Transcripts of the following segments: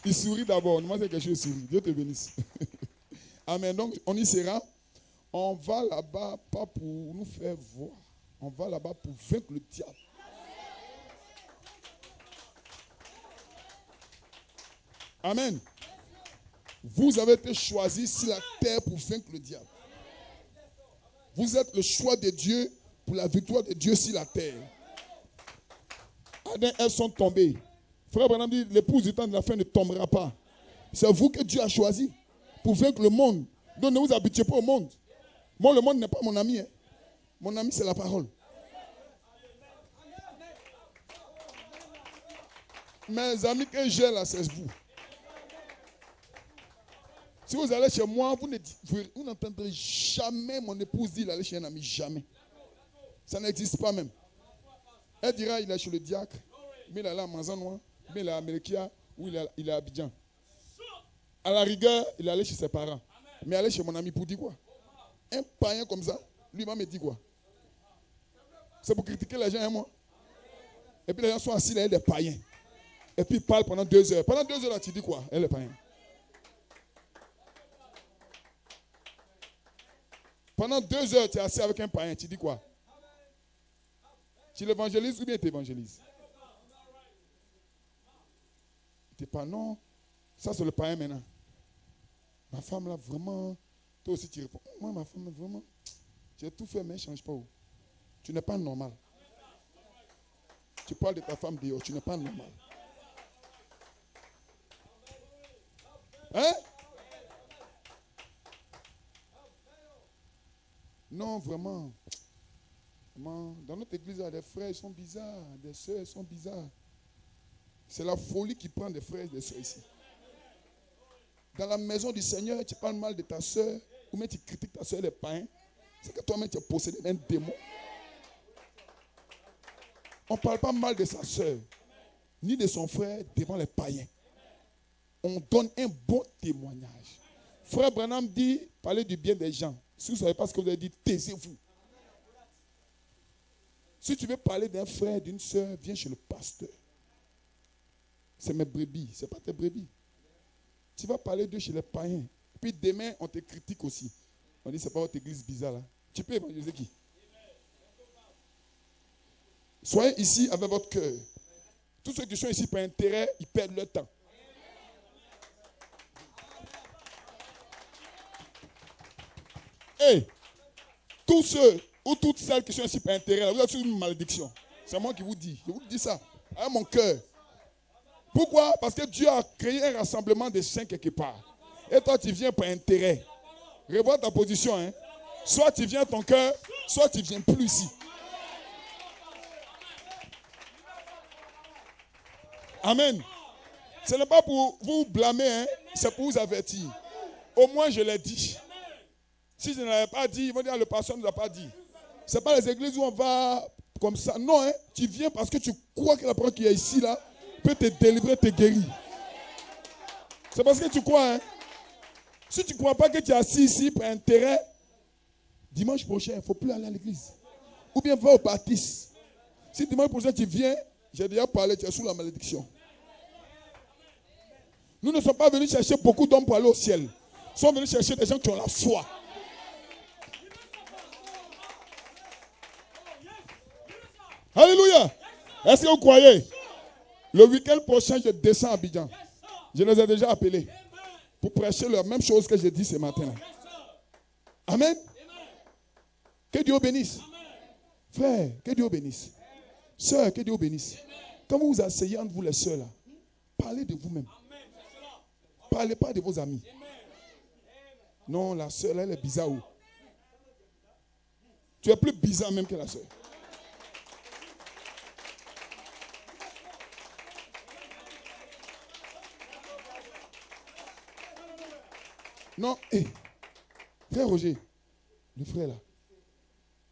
Il sourit d'abord. Moi, c'est quelque chose de sourit. Dieu te bénisse. Amen. Donc, on y sera. On va là-bas, pas pour nous faire voir. On va là-bas pour vaincre le diable. Amen. Vous avez été choisi sur la terre pour vaincre le diable. Vous êtes le choix de Dieu pour la victoire de Dieu sur la terre. Adam, elles sont tombées. Frère Branham dit, l'épouse du temps de la fin ne tombera pas. C'est vous que Dieu a choisi pour vaincre le monde. Donc ne vous habituez pas au monde. Moi, le monde n'est pas mon ami. Hein. Mon ami, c'est la parole. Mes amis que j'ai là, c'est vous. Si vous allez chez moi, vous n'entendrez jamais mon épouse dire d'aller chez un ami. Jamais. Ça n'existe pas même. Elle dira il est chez le diacre, mais il est là à Manzanois, mais il est à Amérikia, ou il est à Abidjan. À la rigueur, il est allé chez ses parents. Mais aller chez mon ami pour dire quoi? Un païen comme ça, lui va me dire quoi? C'est pour critiquer les gens, hein, moi. Et puis les gens sont assis là, il est païens. Et puis ils parlent pendant 2 heures. Pendant 2 heures, là, tu dis quoi? Elle est païen. Pendant 2 heures, tu es assis avec un païen, tu dis quoi? Tu l'évangélises ou bien tu évangélises? Tu dis pas non, ça c'est le païen maintenant. Ma femme là, vraiment, toi aussi tu réponds, moi ma femme là, vraiment, tu as tout fait mais elle ne change pas. Tu n'es pas normal. Tu parles de ta femme dehors, tu n'es pas normal. Hein? Non, vraiment. Dans notre église, des frères sont bizarres, des sœurs sont bizarres. C'est la folie qui prend des frères et des sœurs ici. Dans la maison du Seigneur, tu parles mal de ta sœur, ou même tu critiques ta sœur des païens. C'est que toi-même tu es possédé d'un démon. On ne parle pas mal de sa sœur, ni de son frère devant les païens. On donne un bon témoignage. Frère Branham dit, parlez du bien des gens. Si vous ne savez pas ce que vous avez dit, taisez-vous. Si tu veux parler d'un frère, d'une soeur, viens chez le pasteur. C'est mes brebis, ce n'est pas tes brebis. Tu vas parler d'eux chez les païens. Puis demain, on te critique aussi. On dit, c'est pas votre église bizarre là. Tu peux évangéliser qui? Soyez ici avec votre cœur. Tous ceux qui sont ici par intérêt, ils perdent leur temps. Hey, tous ceux ou toutes celles qui sont ici par intérêt, là, vous avez une malédiction. C'est moi qui vous dis. Je vous dis ça avec mon cœur. Pourquoi? Parce que Dieu a créé un rassemblement de saints quelque part. Et toi, tu viens par intérêt. Revois ta position. Hein. Soit tu viens ton cœur, soit tu ne viens plus ici. Amen. Ce n'est pas pour vous blâmer, hein. C'est pour vous avertir. Au moins, je l'ai dit. Si je ne l'avais pas dit, ils vont dire le pasteur ne nous a pas dit. Ce n'est pas les églises où on va comme ça. Non, hein. Tu viens parce que tu crois que la parole qui est ici, là, peut te délivrer, te guérir. C'est parce que tu crois. Hein. Si tu ne crois pas que tu es assis ici pour intérêt, dimanche prochain, il ne faut plus aller à l'église. Ou bien va au baptiste. Si dimanche prochain tu viens, j'ai déjà parlé, tu es sous la malédiction. Nous ne sommes pas venus chercher beaucoup d'hommes pour aller au ciel. Nous sommes venus chercher des gens qui ont la foi. Alléluia. Est-ce que vous croyez? Le week-end prochain, je descends à Abidjan. Je les ai déjà appelés pour prêcher la même chose que j'ai dit ce matin. Amen. Que Dieu bénisse. Frère, que Dieu bénisse. Sœur, que Dieu bénisse. Quand vous vous asseyez entre vous les sœurs, là, parlez de vous-même. Parlez pas de vos amis. Non, la sœur, là, elle est bizarre. Tu es plus bizarre même que la sœur. Non, hé, frère Roger, le frère là,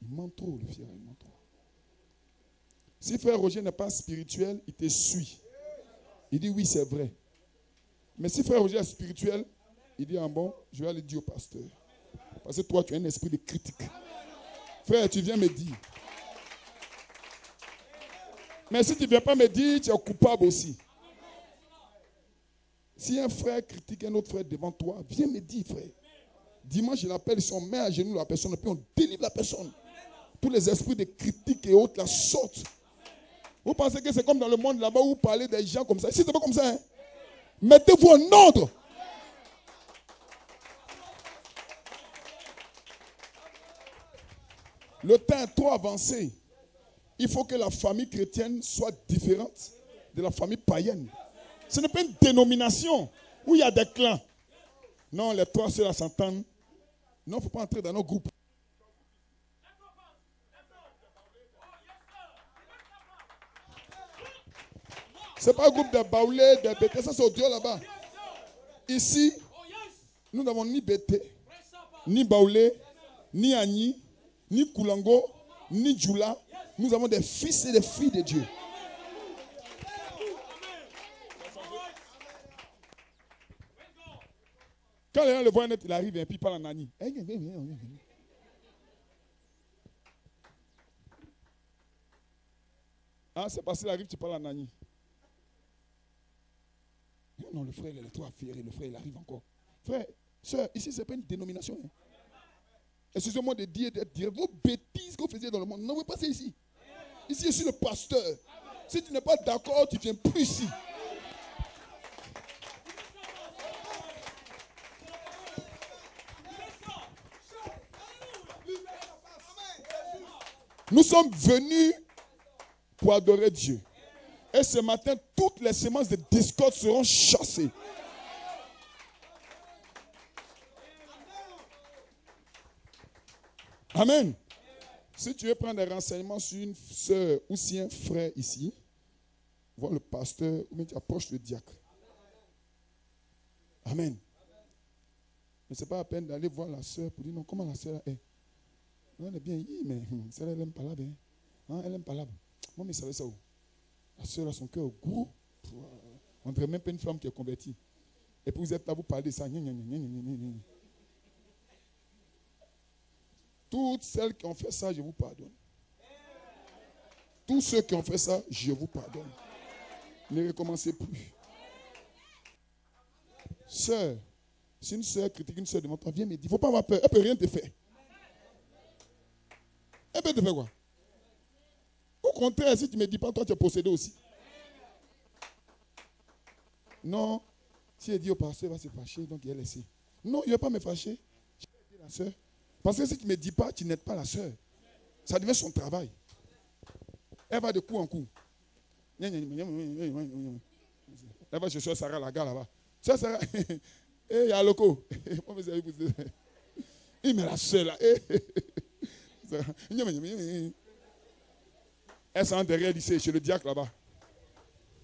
il ment trop, le frère, il ment trop. Si frère Roger n'est pas spirituel, il te suit. Il dit oui, c'est vrai. Mais si frère Roger est spirituel, il dit ah bon, je vais aller dire au pasteur. Parce que toi, tu as un esprit de critique. Frère, tu viens me dire. Mais si tu ne viens pas me dire, tu es coupable aussi. Si un frère critique un autre frère devant toi, viens me dire, frère. Dimanche, je l'appelle, si on met à genoux la personne, et puis on délivre la personne. Tous les esprits de critique et autres la sortent. Vous pensez que c'est comme dans le monde là-bas où vous parlez des gens comme ça? Ici, c'est pas comme ça. Hein? Mettez-vous en ordre. Le temps est trop avancé. Il faut que la famille chrétienne soit différente de la famille païenne. Ce n'est pas une dénomination où il y a des clans. Non, les trois sœurs s'entendent. Non, il ne faut pas entrer dans nos groupes. Ce n'est pas un groupe de Baoulé, de BT, ça c'est au Dieu là-bas. Ici, nous n'avons ni BT, ni Baoulé, ni Agni, ni Koulango, ni Djoula. Nous avons des fils et des filles de Dieu. Quand les gens le voient net, il arrive et puis il parle en Agni. Ah, c'est parce qu'il arrive, tu parles en Agni. Non, le frère, il est trop affairé. Le frère, il arrive encore. Frère, soeur, ici, ce n'est pas une dénomination. Hein. Excusez-moi de dire vos bêtises que vous faisiez dans le monde. Non, vous ne passez ici. Ici, je suis le pasteur. Si tu n'es pas d'accord, tu ne viens plus ici. Nous sommes venus pour adorer Dieu. Et ce matin, toutes les semences de discorde seront chassées. Amen. Si tu veux prendre des renseignements sur une soeur ou si un frère ici, vois le pasteur ou bien tu approches le diacre. Amen. Mais ce n'est pas la peine d'aller voir la soeur pour dire non, comment la soeur est. Non, elle est bien, mais celle elle n'aime pas là. Hein, elle n'aime pas là. Moi, mais savez ça où? La soeur a son cœur gros. On dirait même pas une femme qui est convertie. Et puis vous êtes là, vous parlez de ça. Toutes celles qui ont fait ça, je vous pardonne. Tous ceux qui ont fait ça, je vous pardonne. Ne recommencez plus. Sœur, si une sœur critique une sœur devant toi, viens me dire, il ne faut pas avoir peur. Elle ne peut rien te faire. Elle peut te faire quoi? Au contraire, si tu ne me dis pas, toi tu es possédé aussi. Non, si elle dit au pasteur, elle va se fâcher, donc il est laissé. Non, il ne va pas me fâcher. Je vais aider la sœur. Parce que si tu ne me dis pas, tu n'aides pas la sœur. Ça devient son travail. Elle va de coup en coup. Elle va chez Soeur Sarah, la gare là-bas. Soeur Sarah, il y a un loco. Il met la sœur là. Elle s'en derrière lycée, chez le diacre là-bas.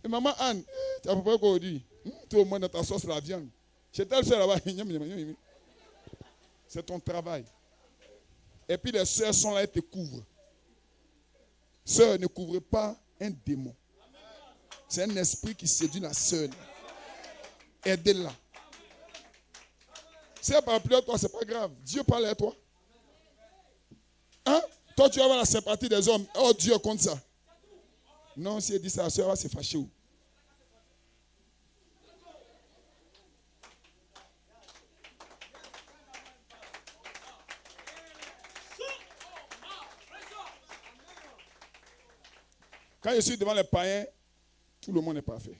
Et maman Anne, tu as préparé quoi aujourd'hui? Tu au moins dans ta sauce la viande. Chez telle soeur là-bas. C'est ton travail. Et puis les sœurs sont là et te couvrent. Sœur, ne couvre pas un démon. C'est un esprit qui séduit la sœur. Aidez-la. Si elle parle plus à toi, ce n'est pas grave. Dieu parle à toi. Hein? Toi, tu vas avoir la sympathie des hommes. Oh, Dieu compte ça. Non, si elle dit ça, la sœur va se fâcher. Où? Quand je suis devant les païens, tout le monde est parfait.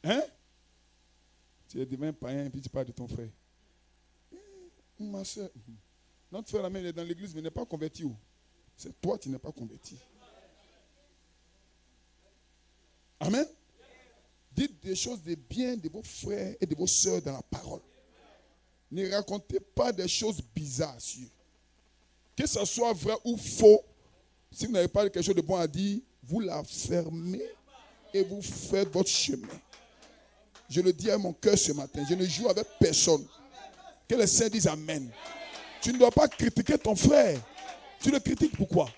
Hein? Tu es devant un païen et puis tu parles de ton frère. Ma soeur, notre frère, la même, il est dans l'église, mais il n'est pas converti. Où? C'est toi qui n'es pas converti. Amen. Dites des choses de bien de vos frères et de vos soeurs dans la parole. Ne racontez pas des choses bizarres sur eux. Que ce soit vrai ou faux, si vous n'avez pas quelque chose de bon à dire, vous la fermez et vous faites votre chemin. Je le dis à mon cœur ce matin. Je ne joue avec personne. Que les saints disent Amen. Tu ne dois pas critiquer ton frère. Tu le critiques pourquoi?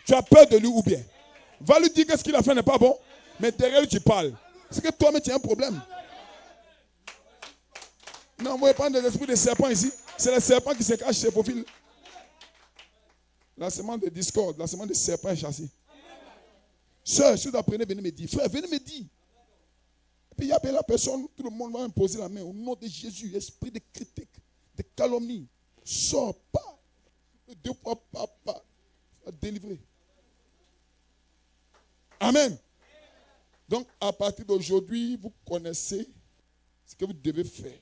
Tu as peur de lui ou bien? Va lui dire que ce qu'il a fait n'est pas bon, mais derrière lui tu parles. C'est que toi-même tu as un problème. Non, vous ne voyez pas des esprits de serpents ici. C'est les serpents qui se cachent chez profils. La semence de discorde, la semence de serpent est chassée. Sœur, si vous apprenez, venez me dire. Frère, venez me dire. Puis il y a la personne, tout le monde va imposer la main. Au nom de Jésus, esprit de critique, de calomnie, sors pas. 2 fois pas. Ça va délivrer. Amen. Donc, à partir d'aujourd'hui, vous connaissez ce que vous devez faire.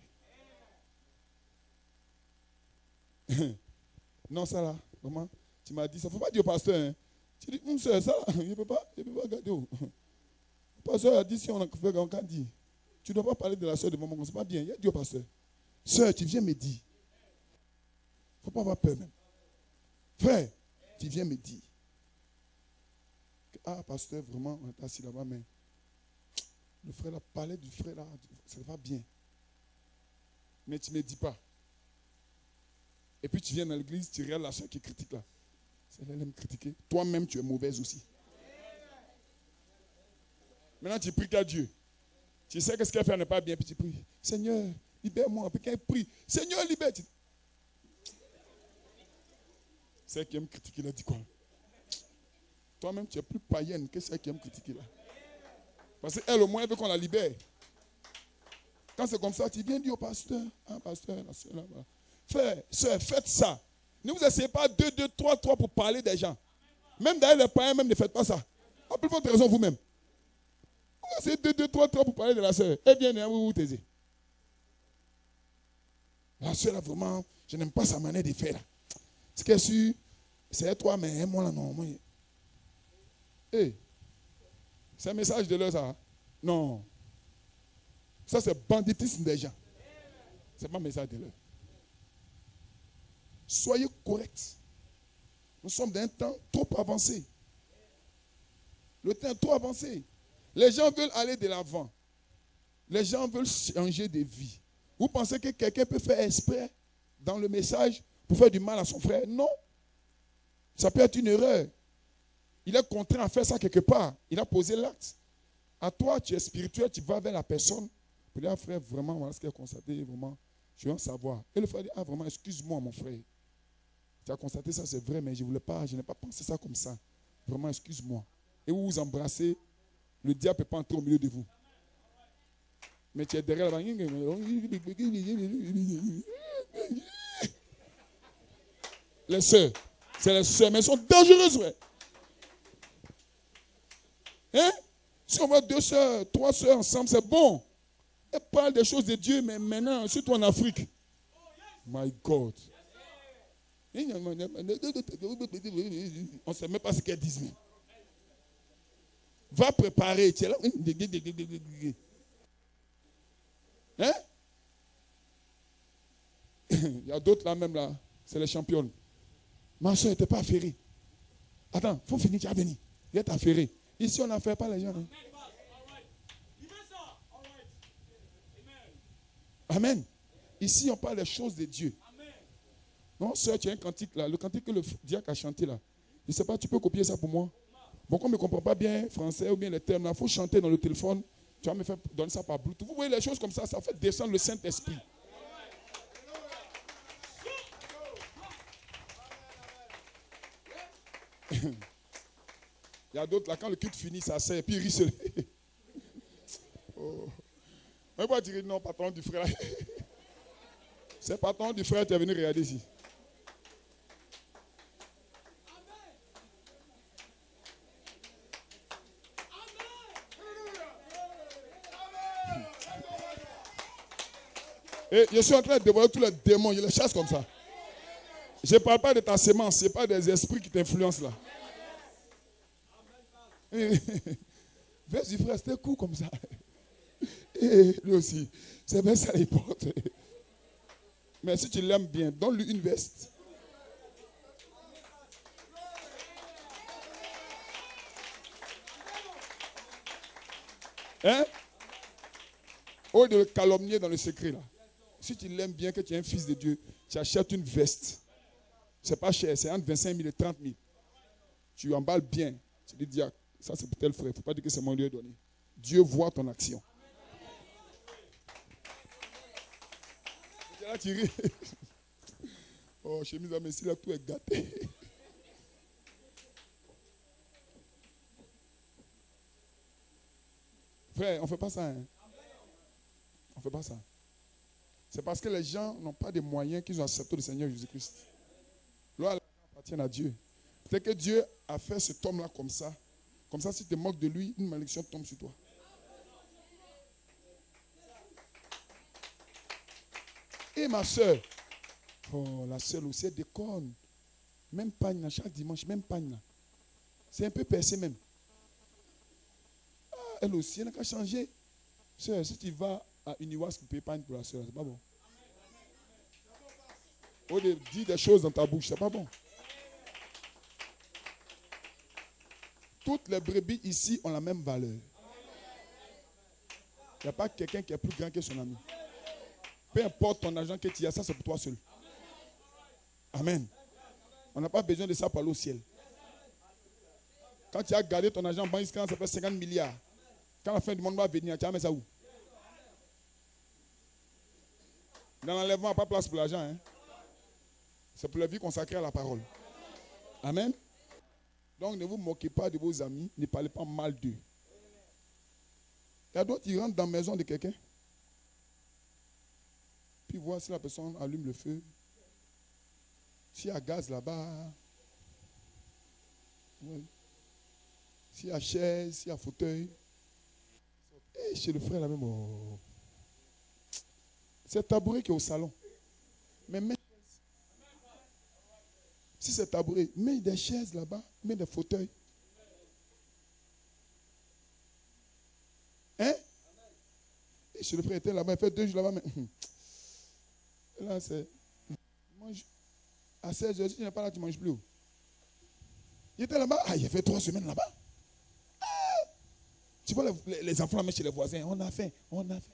Non, ça là, vraiment, tu m'as dit, ça ne faut pas dire au pasteur. Hein. Tu dis, soeur, ça là, je ne peux pas regarder. Le pasteur a dit, si on a fait un dit, tu ne dois pas parler de la soeur de maman, c'est pas bien. Il a dit au pasteur, soeur, tu viens me dire. Il ne faut pas avoir peur même. Frère, tu viens me dire. Ah, pasteur, vraiment, on est assis là-bas, mais le frère là, parlait du frère là, ça va bien. Mais tu ne me dis pas. Et puis tu viens dans l'église, tu regardes la soeur qui critique là. Elle aime critiquer. Toi-même, tu es mauvaise aussi. Maintenant, tu pries qu'à Dieu. Tu sais que ce qu'elle fait n'est pas bien, puis tu pries. Seigneur, libère-moi. Puis quand elle prie, Seigneur, libère. Celle qui aime critiquer, elle a dit quoi? Toi-même, tu es plus païenne que celle qui aime critiquer là. Parce qu'elle, au moins, elle veut qu'on la libère. Quand c'est comme ça, tu viens dire au pasteur, ah, pasteur, la soeur là-bas. Frère, soeur, faites ça. Ne vous essayez pas 2, 2, 3, 3 pour parler des gens. Même d'ailleurs, les païens, même ne faites pas ça. Appelez votre raison vous-même. Vous essayez 2, 2, 3, 3 pour parler de la soeur. Eh bien, vous vous taisez. La soeur, là, vraiment, je n'aime pas sa manière de faire. Là. Ce qu'elle est sûr, c'est toi, mais moi, là, non. Moi, hey, c'est un message de l'heure, ça. Non. Ça, c'est banditisme des gens. Ce n'est pas un message de l'heure. Soyez corrects. Nous sommes dans un temps trop avancé. Le temps est trop avancé. Les gens veulent aller de l'avant. Les gens veulent changer de vie. Vous pensez que quelqu'un peut faire exprès dans le message pour faire du mal à son frère? Non. Ça peut être une erreur. Il est contraint à faire ça quelque part. Il a posé l'acte. À toi, tu es spirituel, tu vas vers la personne. Pour dire, ah, frère, vraiment, voilà ce qu'il a constaté, vraiment, je veux en savoir. Et le frère dit, ah, vraiment, excuse-moi, mon frère. Tu as constaté ça, c'est vrai, mais je n'ai pas pensé ça comme ça. Vraiment, excuse-moi. Et vous vous embrassez, le diable ne peut pas entrer au milieu de vous. Mais tu es derrière là-bas. Les sœurs, c'est les sœurs, mais elles sont dangereuses, ouais. Hein? Si on voit 2 sœurs, 3 sœurs ensemble, c'est bon. Elles parlent des choses de Dieu, mais maintenant, surtout en Afrique. My God. On ne sait même pas ce qu'elles disent. Va préparer. Tu es là. Hein? Il y a d'autres là même là. C'est les championnes. Ma soeur n'était pas affairée. Attends, il faut finir, tu as venu. Il est affairé. Ici, on n'affaire pas les gens. Hein? Amen. Ici, on parle des choses de Dieu. Non, soeur, tu as un cantique là. Le cantique que le diacre a chanté là. Je ne sais pas, tu peux copier ça pour moi? Bon, comme je ne comprends pas bien français ou bien les termes là, il faut chanter dans le téléphone. Tu vas me faire donner ça par Bluetooth. Vous voyez les choses comme ça, ça fait descendre le Saint-Esprit. Il y a d'autres là, quand le culte finit, ça sert et puis il risque. Oh. Mais pas dire non, patron du frère. C'est patron du frère, tu es venu regarder ici. Et je suis en train de dévoiler tous les démons, je les chasse comme ça. Je ne parle pas de ta sémence, ce n'est pas des esprits qui t'influencent là. Vas-y frère, c'était cool comme ça. Et lui aussi, c'est bien ça les porte. Mais si tu l'aimes bien, donne-lui une veste. Hein? Au lieu de le calomnier dans le secret là. Si tu l'aimes bien, que tu es un fils de Dieu, tu achètes une veste. C'est pas cher, c'est entre 25 000 et 30 000. Tu emballes bien. Tu dis, diacre, ça c'est pour tel frère. Il ne faut pas dire que c'est mon Dieu donné. Dieu voit ton action. Là, tu ris. Oh, chemise à Messie, là, tout est gâté. Frère, on ne fait pas ça. Hein? On ne fait pas ça. C'est parce que les gens n'ont pas de moyens qu'ils ont accepté le Seigneur Jésus-Christ. Gloire appartient à Dieu. Peut-être que Dieu a fait cet homme-là comme ça. Comme ça, si tu te moques de lui, une malédiction tombe sur toi. Et ma soeur, oh, la soeur aussi, elle déconne. Même pagne, chaque dimanche, même pagne. C'est un peu percé même. Ah, elle aussi, elle n'a qu'à changer. Soeur, si tu vas à Uniwas pour payer pagne pour la soeur, c'est pas bon. Au lieu de dire des choses dans ta bouche, c'est pas bon. Toutes les brebis ici ont la même valeur. Il n'y a pas quelqu'un qui est plus grand que son ami. Peu importe ton argent que tu as, ça c'est pour toi seul. Amen. On n'a pas besoin de ça pour aller au ciel. Quand tu as gardé ton argent en banque, ça fait 50 milliards. Quand la fin du monde va venir, tu vas mettre ça où? Dans l'enlèvement, il n'y a pas de place pour l'argent. Hein? C'est pour la vie consacrée à la parole. Amen. Donc ne vous moquez pas de vos amis, ne parlez pas mal d'eux. Il y a d'autres qui rentrent dans la maison de quelqu'un. Puis voir si la personne allume le feu. S'il y a gaz là-bas. Oui. S'il y a chaise, s'il y a fauteuil. Et chez le frère là même. Oh. C'est tabouret qui est au salon. Mais si c'est tabouret, mets des chaises là-bas, mets des fauteuils. Hein? Et chez le frère était là-bas, il fait 2 jours là-bas, mais là c'est. Mange. À 16h, si tu n'es pas là, tu ne manges plus. Il était là-bas, il a fait 3 semaines là-bas. Ah! Tu vois les enfants là, chez les voisins, on a faim, on a faim.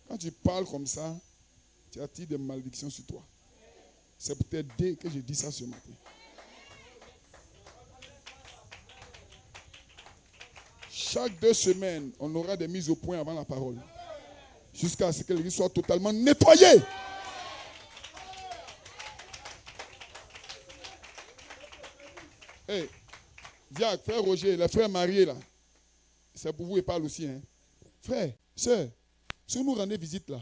Quand tu parles comme ça, tu attires des malédictions sur toi. C'est pour t'aider que je dis ça ce matin. Chaque 2 semaines, on aura des mises au point avant la parole. Jusqu'à ce que l'église soit totalement nettoyée. Hey, Diacre, frère Roger, les frères mariés là, c'est pour vous, ils parlent aussi. Hein. Frère, soeur, si vous nous rendez visite là,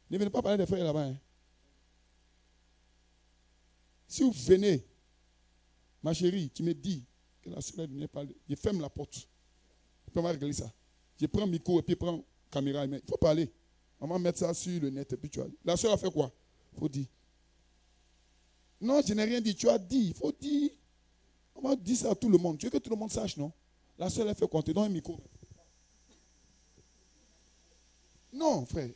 ne venez pas parler des frères là-bas. Hein. Si vous venez, ma chérie, tu me dis que la soeur ne parle, je ferme la porte. On va régler ça. Je prends le micro et puis je prends la caméra. Il faut parler. On va mettre ça sur le net et puis tu vois. La soeur a fait quoi? Il faut dire. Non, je n'ai rien dit. Tu as dit. Il faut dire. On va dire ça à tout le monde. Tu veux que tout le monde sache, non? La soeur a fait quoi? Tu donnes un micro. Non, frère.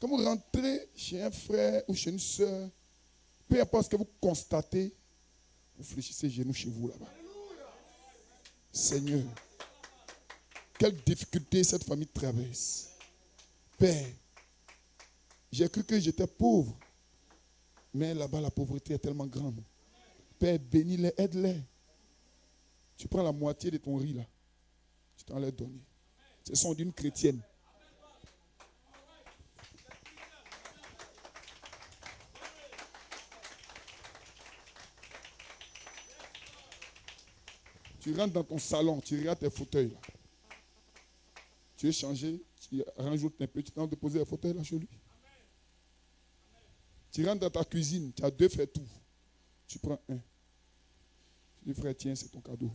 Quand vous rentrez chez un frère ou chez une soeur, peu importe ce que vous constatez, vous fléchissez les genoux chez vous là-bas. Seigneur, quelle difficulté cette famille traverse. Père, j'ai cru que j'étais pauvre, mais là-bas la pauvreté est tellement grande. Père, bénis-les, aide-les. Tu prends la moitié de ton riz là, tu t'en les donnes. Ce sont d'une chrétienne. Tu rentres dans ton salon, tu regardes tes fauteuils là. Tu veux changer, tu rajoutes un peu, tu t'en déposer les fauteuils là chez lui. Tu rentres dans ta cuisine, tu as 2 frères tout. Tu prends un. Tu dis, frère, tiens, c'est ton cadeau.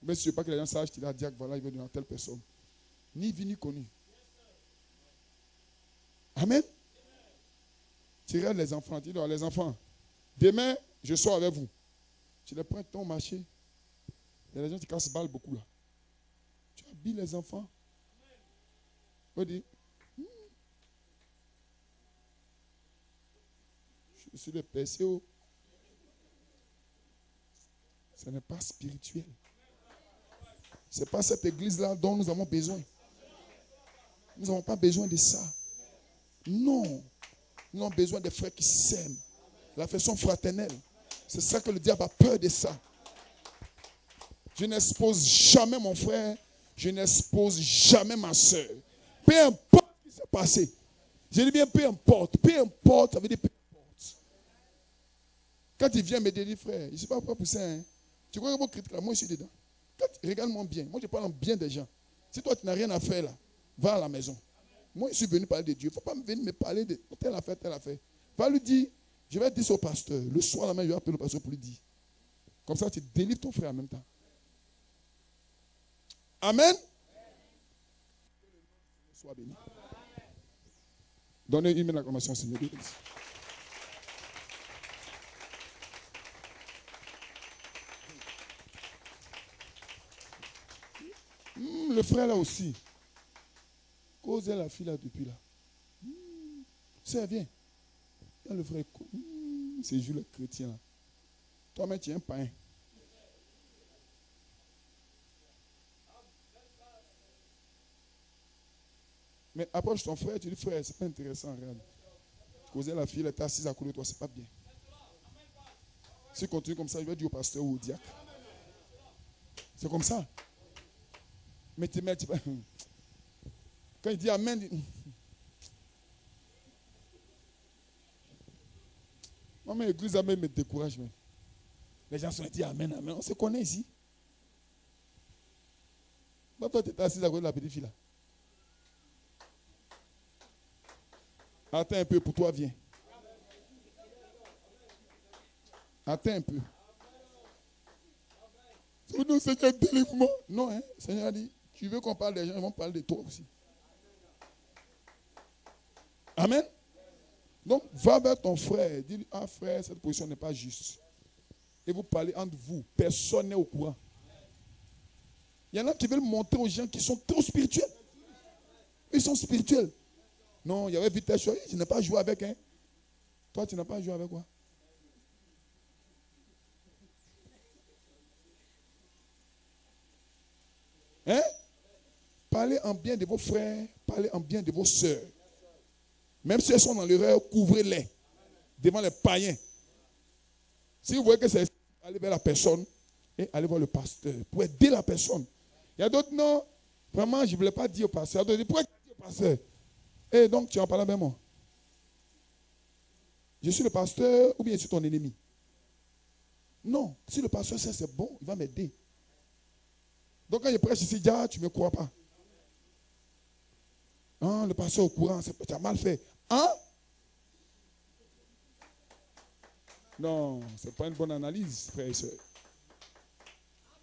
Mais si tu ne veux pas que les gens sachent, tu dis, Diacre, voilà, il veut donner à telle personne. Ni vu ni connu. Amen. Tu regardes les enfants, tu dis, les enfants, demain, je sors avec vous. Tu les prends ton marché. Il y a des gens qui cassent balle beaucoup là. Tu habilles les enfants. On dit, je suis le PCO. Ce n'est pas spirituel. Ce n'est pas cette église-là dont nous avons besoin. Nous n'avons pas besoin de ça. Non. Nous avons besoin des frères qui s'aiment. L'affection fraternelle. C'est ça que le diable a peur de ça. Je n'expose jamais mon frère. Je n'expose jamais ma soeur. Peu importe ce qui s'est passé. Je dis bien peu importe. Peu importe, ça veut dire peu importe. Quand il vient me dire, frère, je ne sais pas pourquoi pour ça. Hein. Tu crois que vos critiques là, moi je suis dedans. Regarde-moi bien. Moi je parle en bien des gens. Si toi, tu n'as rien à faire là, va à la maison. Moi, je suis venu parler de Dieu. Il ne faut pas venir me parler de telle affaire, telle affaire. Va lui dire, je vais dire ça au pasteur. Le soir, la main, je vais appeler le pasteur pour lui dire. Comme ça, tu délivres ton frère en même temps. Amen. Sois béni. Donnez une acclamation au Seigneur. Le frère là aussi. Causez la fille là depuis là. Ça vient. Il y a le frère. C'est juste le chrétien là. Toi-même, tu es un païen. Mais approche ton frère, tu dis frère, c'est pas intéressant, regarde. Causer la fille, elle est assise à côté de toi, c'est pas bien. Si tu continues comme ça, je vais dire au pasteur ou au diacre. C'est comme ça. Mais tu mets, quand il dit amen, maman, l'église amen me décourage même. Les gens sont dit amen, amen. On se connaît ici. Toi, tu es assise à côté de la petite fille là. Attends un peu, pour toi, viens. Attends un peu. Non, Seigneur, délivre-moi. Non, hein. Le Seigneur a dit, tu veux qu'on parle des gens, ils vont parler de toi aussi. Amen. Donc, va vers ton frère. Dis-lui, ah frère, cette position n'est pas juste. Et vous parlez entre vous. Personne n'est au courant. Il y en a qui veulent montrer aux gens qui sont trop spirituels. Ils sont spirituels. Non, il y avait Vitesse, je n'ai pas joué avec. Hein. Toi, tu n'as pas joué avec quoi? Hein? Parlez en bien de vos frères, parlez en bien de vos sœurs. Même si elles sont dans l'erreur, couvrez-les devant les païens. Si vous voyez que c'est, allez vers la personne et allez voir le pasteur pour aider la personne. Il y a d'autres, non, vraiment, je ne voulais pas dire au pasteur. Il y a d'autres, pourquoi tu dis au pasteur? Et donc, tu en parles avec moi. Je suis le pasteur ou bien je suis ton ennemi? Non. Si le pasteur sait c'est bon, il va m'aider. Donc, quand je prêche ici, tu ne me crois pas. Hein, le pasteur au courant, tu as mal fait. Hein? Non, ce n'est pas une bonne analyse, frère et soeur.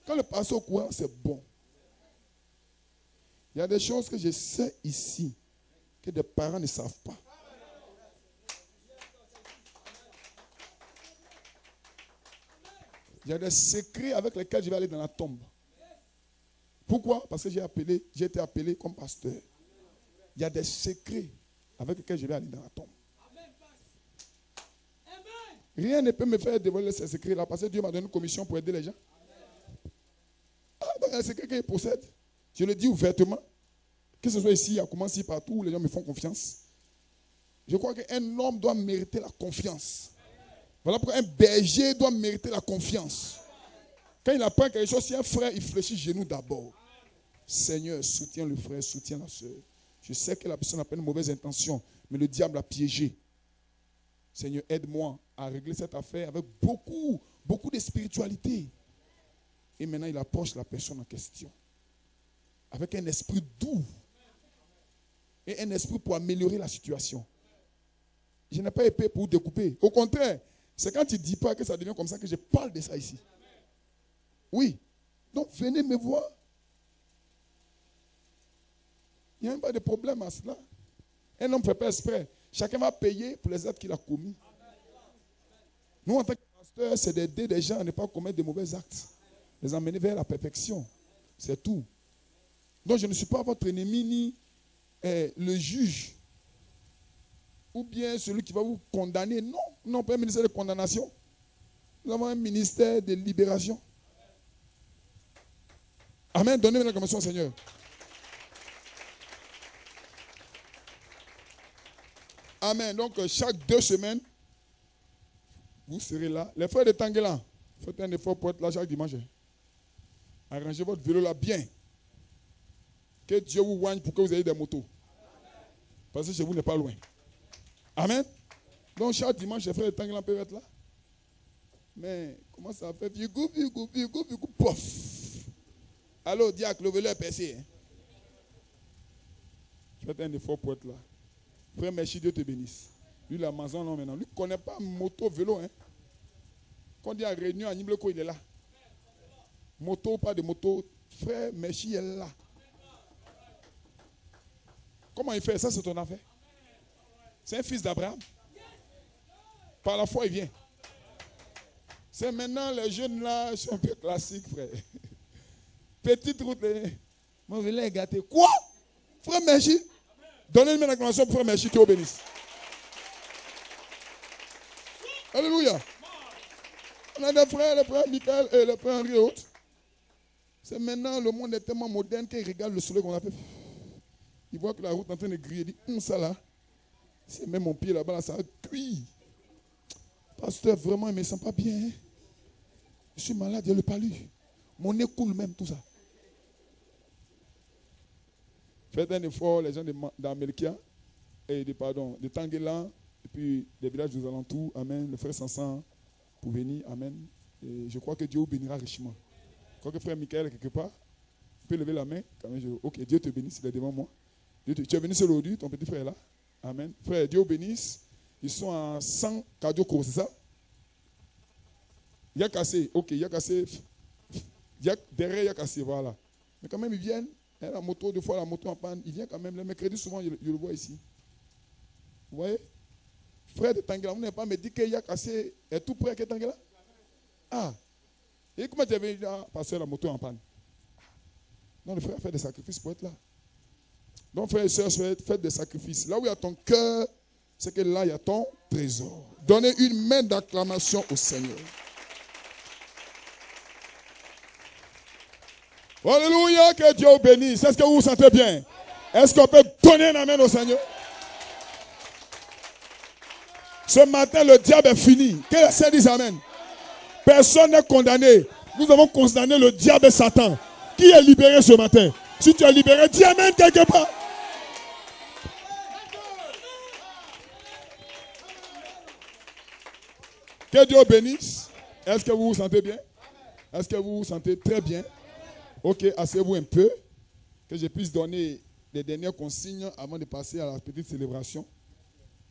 Quand le pasteur au courant, c'est bon. Il y a des choses que je sais ici que des parents ne savent pas. Il y a des secrets avec lesquels je vais aller dans la tombe. Pourquoi? Parce que j'ai été appelé comme pasteur. Il y a des secrets avec lesquels je vais aller dans la tombe. Rien ne peut me faire dévoiler ces secrets-là parce que Dieu m'a donné une commission pour aider les gens. Ah, donc il y a des secrets qu'il possède. Je le dis ouvertement. Que ce soit ici, à commencer partout où les gens me font confiance. Je crois qu'un homme doit mériter la confiance. Voilà pourquoi un berger doit mériter la confiance. Quand il apprend quelque chose, si un frère, il fléchit genoux d'abord. Seigneur, soutiens le frère, soutiens la soeur. Je sais que la personne n'a pas une mauvaise intention, mais le diable a piégé. Seigneur, aide-moi à régler cette affaire avec beaucoup de spiritualité. Et maintenant, il approche la personne en question. Avec un esprit doux. Et un esprit pour améliorer la situation. Je n'ai pas épée pour découper. Au contraire, c'est quand tu ne dis pas que ça devient comme ça que je parle de ça ici. Oui. Donc, venez me voir. Il n'y a même pas de problème à cela. Un homme ne fait pas exprès. Chacun va payer pour les actes qu'il a commis. Nous, en tant que pasteur, c'est d'aider les gens à ne pas commettre de mauvais actes. Les emmener vers la perfection. C'est tout. Donc, je ne suis pas votre ennemi ni le juge. Ou bien celui qui va vous condamner. Non, non, pas un ministère de condamnation. Nous avons un ministère de libération. Amen. Donnez-moi la commission au Seigneur. Amen. Donc, chaque 2 semaines, vous serez là. Les frères de Tanguélan, faites un effort pour être là chaque dimanche. Arrangez votre vélo là bien. Que Dieu vous oigne pour que vous ayez des motos. Parce que chez vous n'est pas loin. Amen. Donc, chaque dimanche, les frères de Tanguélan peuvent être là. Mais, comment ça fait? Pof. Allô, diacre, le vélo est percé. Hein? Faites un effort pour être là. Frère Merchi, Dieu te bénisse. Lui, la maison, non, maintenant. Lui, ne connaît pas moto, vélo. Hein. Quand il y a réunion à Nibleko, il est là. Moto, pas de moto. Frère Merchi est là. Comment il fait? Ça, c'est ton affaire. C'est un fils d'Abraham. Par la foi, il vient. C'est maintenant les jeunes là, c'est un peu classique, frère. Petite route. Moi, je l'ai gâté. Quoi? Frère Merchi? Donnez-moi une acclamation pour Frère Merchi qui vous bénisse. Alléluia. On a des frères, le frère Michael et le frère Henri Haute. C'est maintenant, le monde est tellement moderne qu'il regarde le soleil qu'on a fait. Il voit que la route est en train de griller. Il dit, ça là, c'est même mon pied là-bas, là, ça a cuit. Pasteur, vraiment, il ne me sent pas bien. Hein? Je suis malade, il y a le palu. Mon nez coule même, tout ça. Faites un effort, les gens d'Amelkia, et de Tanguela, et puis des villages des alentours. Amen. Le frère Sansan pour venir. Amen. Et je crois que Dieu vous bénira richement. Je crois que frère Michael est quelque part. Tu peux lever la main. Quand même, ok, Dieu te bénisse, il est devant moi. Tu es venu seul aujourd'hui, ton petit frère est là. Amen. Frère, Dieu vous bénisse. Ils sont à 100 cardio-cours, c'est ça? Yakassé, ok, Yakassé. Derrière Yakassé, voilà. Mais quand même, ils viennent. La moto, deux fois la moto en panne. Il vient quand même. Le mercredi, souvent, je le vois ici. Vous voyez? Frère de Tanguela, vous n'avez pas me dit que Yakassé est tout près que Tanguela? Ah. Et comment tu es venu là, passer la moto en panne? Non, le frère fait des sacrifices pour être là. Donc, frères et sœurs, faites des sacrifices. Là où il y a ton cœur, c'est que là, il y a ton trésor. Donnez une main d'acclamation au Seigneur. Alléluia, que Dieu vous bénisse. Est-ce que vous vous sentez bien? Est-ce qu'on peut donner un amen au Seigneur? Ce matin, le diable est fini. Que les saints disent amen. Personne n'est condamné. Nous avons condamné le diable et Satan. Qui est libéré ce matin? Si tu es libéré, dis amen quelque part. Que Dieu bénisse. Est-ce que vous vous sentez bien? Est-ce que vous vous sentez très bien? Ok, asseyez-vous un peu. Que je puisse donner les dernières consignes avant de passer à la petite célébration.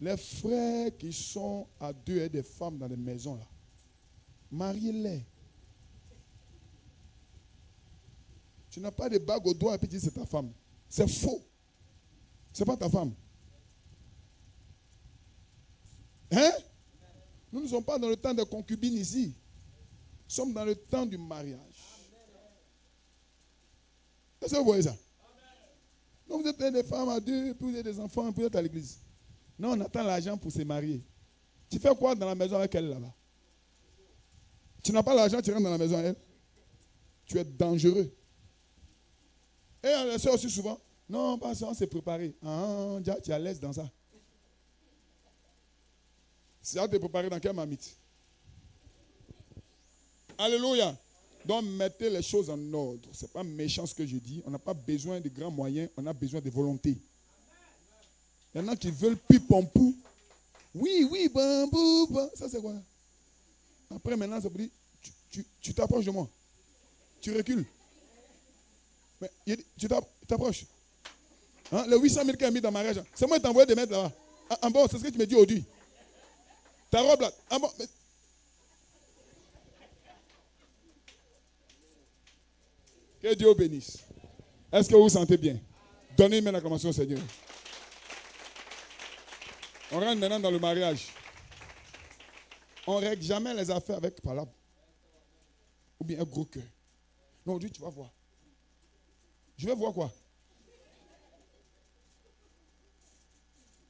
Les frères qui sont à deux et des femmes dans les maisons là, mariez-les. Tu n'as pas de bague au doigt et puis tu dis c'est ta femme. C'est faux. Ce n'est pas ta femme. Hein? Nous ne sommes pas dans le temps de concubine ici. Nous sommes dans le temps du mariage. Est-ce que vous voyez ça? Donc vous êtes des femmes à deux, puis vous êtes des enfants, puis vous êtes à l'église. Non, on attend l'argent pour se marier. Tu fais quoi dans la maison avec elle là-bas? Tu n'as pas l'argent, tu rentres dans la maison avec elle. Tu es dangereux. Et on le sait aussi souvent. Non, pas ça, on s'est préparé. Ah, tu es à l'aise dans ça. C'est à te préparer dans quelle mamite? Alléluia. Donc mettez les choses en ordre. Ce n'est pas méchant ce que je dis. On n'a pas besoin de grands moyens, on a besoin de volonté. Il y en a qui veulent pipompou. Oui, oui, bambou, bam. Ça c'est quoi? Après maintenant, ça veut dire, tu t'approches de moi. Tu recules. Mais tu t'approches. Hein? Le 800 000 qu'il a mis dans ma mariage, c'est moi qui t'ai envoyé de mettre là-bas. En bas, c'est ce que tu me dis aujourd'hui. Ta robe là. En bas. Mais... Que Dieu bénisse. Est-ce que vous vous sentez bien? Donnez une acclamation au Seigneur. On rentre maintenant dans le mariage. On ne règle jamais les affaires avec palabre. Ou bien un gros cœur. Non, aujourd'hui tu vas voir. Je vais voir quoi?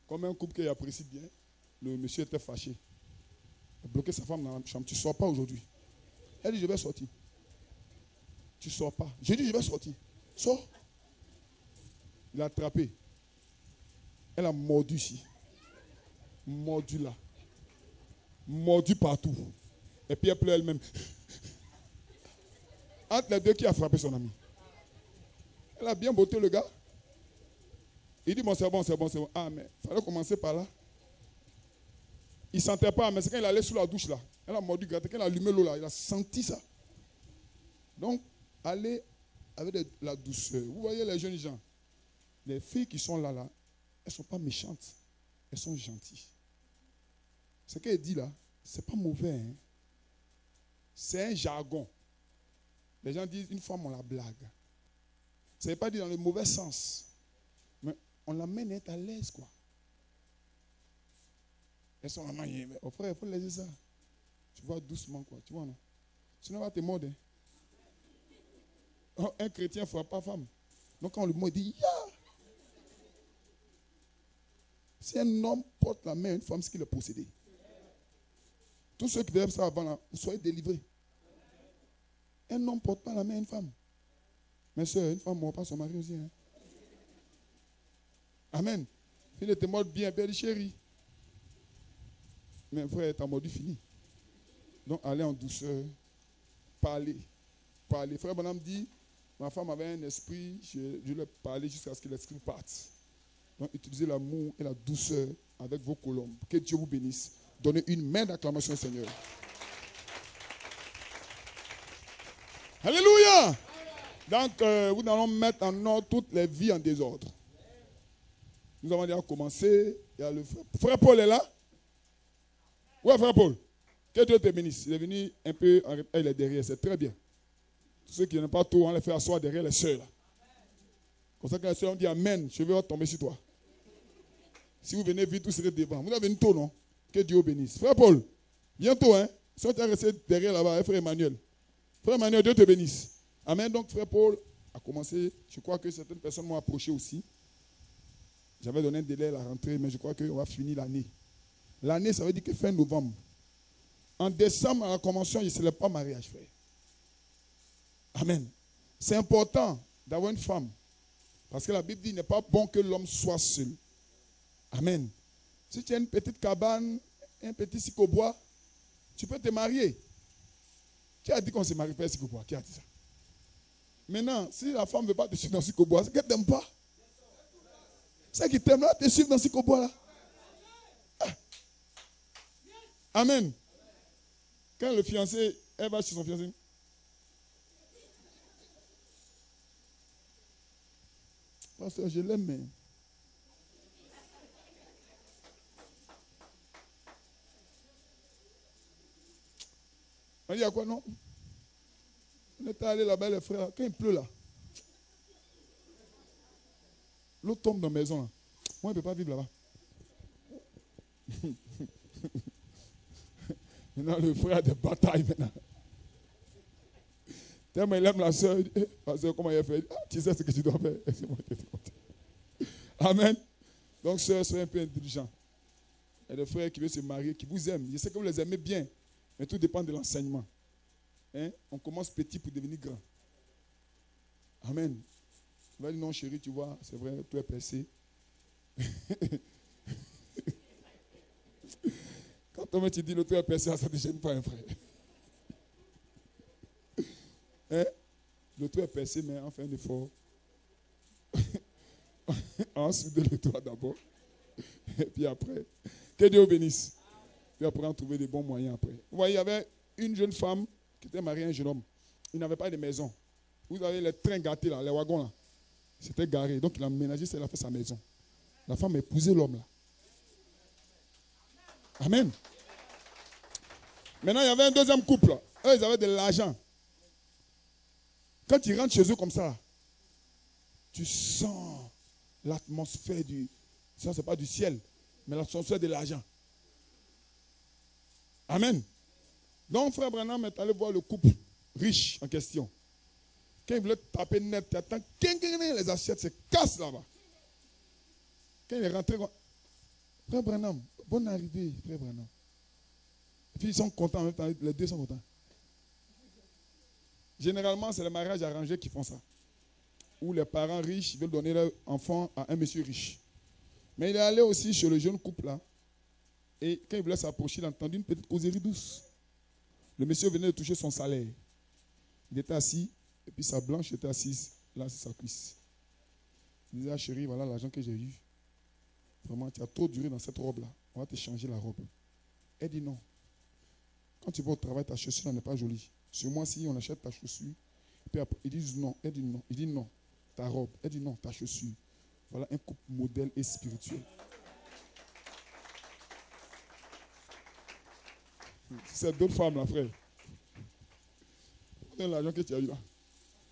Comme un couple qui apprécie bien, le monsieur était fâché. Il a bloqué sa femme dans la chambre. Tu ne sors pas aujourd'hui. Elle dit, je vais sortir. Tu ne sors pas. J'ai dit, je vais sortir. Sors. Il a attrapé. Elle a mordu ici. Mordu là. Mordu partout. Et puis elle pleure elle-même. Entre les deux, qui a frappé son ami? Elle a bien botté le gars. Il dit, bon, c'est bon, c'est bon, c'est bon. Ah, mais il fallait commencer par là. Il ne sentait pas, mais c'est quand il allait sous la douche là. Elle a mordu, gratté, quand il a allumé l'eau là, il a senti ça. Donc, allez avec de la douceur. Vous voyez les jeunes gens, les filles qui sont là, elles ne sont pas méchantes. Elles sont gentilles. Ce qu'elle dit là, ce n'est pas mauvais. Hein? C'est un jargon. Les gens disent une femme, on la blague. Ça ne veut pas dire dans le mauvais sens. Mais on l'amène à être à l'aise, quoi. Elles sont vraiment. Oh frère, il faut laisser ça. Tu vois doucement, quoi. Tu vois, non? Sinon, on va te mordre. Hein? Oh, un chrétien ne fera pas femme. Donc, quand on le mord, il dit ya! Si un homme porte la main à une femme, c'est qu'il est possédé. Tous ceux qui faisaient ça avant, là, vous soyez délivrés. Un homme ne porte pas la main à une femme. Mais soeur, une femme ne mord pas son mari aussi. Hein? Amen. Il te mord bien, bien, chérie. Mais frère, t'as mordu fini. Donc, allez en douceur. Parlez. Parlez. Frère Bonhomme dit, ma femme avait un esprit, je lui ai parlé jusqu'à ce que l'esprit parte. Donc, utilisez l'amour et la douceur avec vos colombes. Que Dieu vous bénisse. Donnez une main d'acclamation au Seigneur. Alléluia. Donc, nous allons mettre en ordre toutes les vies en désordre. Nous avons déjà commencé. Il y a le frère Paul est là. Ouais, frère Paul. Que Dieu te bénisse. Il est venu un peu, il est derrière. C'est très bien. Tous ceux qui n'ont pas tout, on les fait asseoir derrière les sœurs. Comme ça, quand les sœurs ont dit Amen, je vais tomber sur toi. Si vous venez vite, vous serez devant. Vous avez venu tôt, non? Que Dieu vous bénisse. Frère Paul, bientôt, hein? Si on t'a resté derrière là-bas, frère Emmanuel. Frère Emmanuel, Dieu te bénisse. Amen. Donc, frère Paul a commencé. Je crois que certaines personnes m'ont approché aussi. J'avais donné un délai à la rentrée, mais je crois qu'on va finir l'année. L'année, ça veut dire que fin novembre. En décembre, à la convention, je ne célèbre pas mariage, frère. Amen. C'est important d'avoir une femme. Parce que la Bible dit qu'il n'est pas bon que l'homme soit seul. Amen. Si tu as une petite cabane, un petit sycobois, tu peux te marier. Qui a dit qu'on se marie pas à sycobois? Qui a dit ça? Maintenant, si la femme ne veut pas te suivre dans sycobois, c'est qu'elle ne t'aime pas. C'est qui t'aime là, te suivre dans sycobois là. Ah. Amen. Quand le fiancé, elle va chez son fiancé. Pasteur, je l'aime, mais. On dit à quoi, non? On est allé là-bas, les frères, quand il pleut là, l'eau tombe dans la maison là. Moi, je ne peux pas vivre là-bas. Maintenant, le frère a des batailles maintenant. Tellement il aime la soeur, la soeur, comment il a fait? Ah, tu sais ce que tu dois faire. Amen. Donc, soeur, soyez un peu intelligent. Il y a des frères qui veulent se marier, qui vous aiment. Je sais que vous les aimez bien, mais tout dépend de l'enseignement. Hein? On commence petit pour devenir grand. Amen. Il va dire non, chérie, tu vois, c'est vrai, tout est percé. Quand on te dit le tout est percé, ça ne te gêne pas, un frère. Hein? Le tout est percé, mais on fait un effort. On soude le toit d'abord. Et puis après, que Dieu vous bénisse. Puis après, on trouver des bons moyens après. Vous voyez, il y avait une jeune femme qui était mariée à un jeune homme. Il n'avait pas de maison. Vous avez les trains gâtés là, les wagons là. C'était garé. Donc il a ménagé, il a fait sa maison. La femme a épousé l'homme là. Amen. Maintenant, il y avait un deuxième couple. Eux, ils avaient de l'argent. Quand tu rentres chez eux comme ça, tu sens l'atmosphère du... Ça, ce n'est pas du ciel, mais l'atmosphère de l'argent. Amen. Donc, frère Branham est allé voir le couple riche en question. Quand il voulait taper net, tu attends, les assiettes se cassent là-bas. Quand il est rentré, frère Branham, bonne arrivée, frère Branham. Et puis ils sont contents en même temps, les deux sont contents. Généralement, c'est les mariages arrangés qui font ça. Où les parents riches veulent donner leur enfant à un monsieur riche. Mais il est allé aussi chez le jeune couple là. Et quand il voulait s'approcher, il a entendu une petite causerie douce. Le monsieur venait de toucher son salaire. Il était assis, et puis sa blanche était assise là sur sa cuisse. Il disait, ah chérie, voilà l'argent que j'ai eu. Vraiment, tu as trop duré dans cette robe là. On va te changer la robe. Elle dit non. Quand tu vas au travail, ta chaussure n'est pas jolie. Sur moi, si on achète ta chaussure, puis après, ils disent non. Elle dit non. Il dit non. Ta robe. Elle dit non, ta chaussure. Voilà un couple modèle et spirituel. C'est d'autres femmes, là, frère. Donne l'argent que tu as eu là.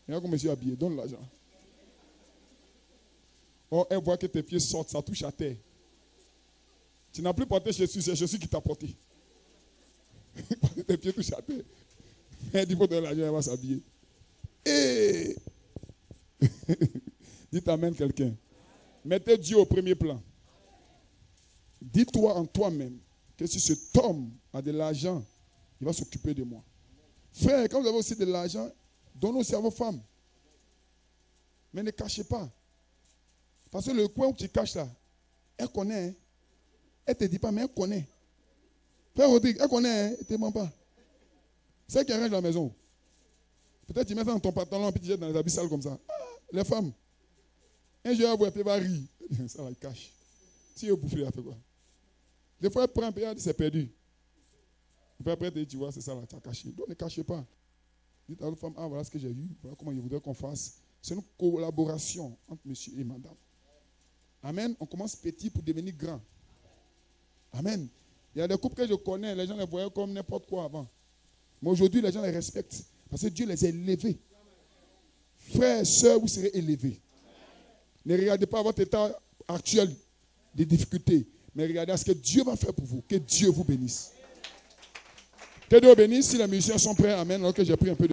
Regarde comment je suis habillé. Donne l'argent. Oh, elle voit que tes pieds sortent, ça touche à terre. Tu n'as plus porté Jésus, c'est Jésus qui t'a porté. Tes pieds touchent à terre. Elle dit, il faut donner l'argent, elle va s'habiller. Et dites amen quelqu'un. Mettez Dieu au premier plan. Dis-toi en toi-même que si cet homme a de l'argent, il va s'occuper de moi. Frère, quand vous avez aussi de l'argent, donnez aussi à vos femmes. Mais ne cachez pas. Parce que le coin où tu caches là, elle connaît. Hein? Elle ne te dit pas, mais elle connaît. Frère Rodrigue, elle connaît, hein? Elle ne te ment pas. C'est elle qui arrange la maison. Peut-être tu mets ça dans ton pantalon et puis tu jettes dans les habits sales comme ça. Ah, les femmes. Un jour, elle va, elle va rire. Ça va, elle cache. Si elle bouffe, elle fait quoi? Des fois, elle prend un peu, elle dit c'est perdu. Et puis après, tu vois, c'est ça là, tu as caché. Donc ne cachez pas. Dites à l'autre femme, ah voilà ce que j'ai eu, voilà comment je voudrais qu'on fasse. C'est une collaboration entre monsieur et madame. Amen. On commence petit pour devenir grand. Amen. Il y a des couples que je connais, les gens les voyaient comme n'importe quoi avant. Mais aujourd'hui, les gens les respectent. Parce que Dieu les a élevés. Frères, sœurs, vous serez élevés. Ne regardez pas votre état actuel de difficulté. Mais regardez à ce que Dieu va faire pour vous. Que Dieu vous bénisse. Que Dieu bénisse. Si les musiciens sont prêts, amen. Alors que j'ai pris un peu de